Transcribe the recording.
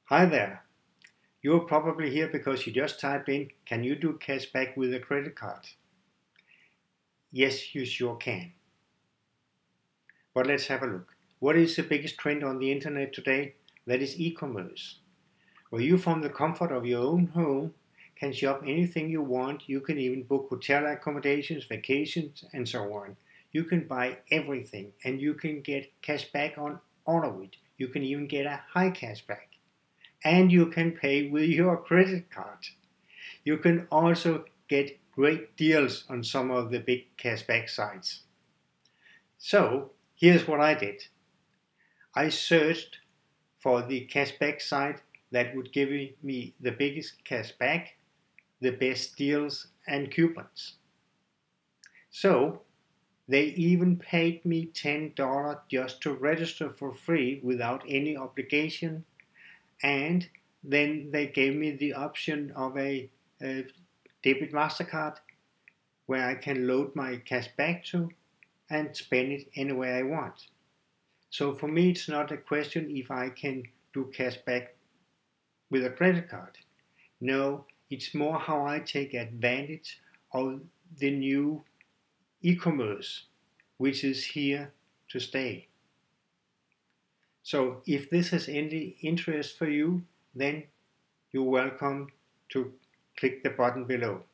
Hi there. You're probably here because you just typed in, can you do cashback with a credit card? Yes, you sure can. But let's have a look. What is the biggest trend on the internet today? That is e-commerce. Where you from the comfort of your own home can shop anything you want. You can even book hotel accommodations, vacations, and so on. You can buy everything and you can get cashback on all of it. You can even get a high cashback. And you can pay with your credit card. You can also get great deals on some of the big cashback sites. So here's what I did. I searched for the cashback site that would give me the biggest cashback, the best deals and coupons. So they even paid me $10 just to register for free without any obligation, and then they gave me the option of a debit MasterCard where I can load my cash back to and spend it anywhere I want. So for me, it's not a question if I can do cash back with a credit card. No, it's more how I take advantage of the new e-commerce, which is here to stay. So if this has any interest for you, then you're welcome to click the button below.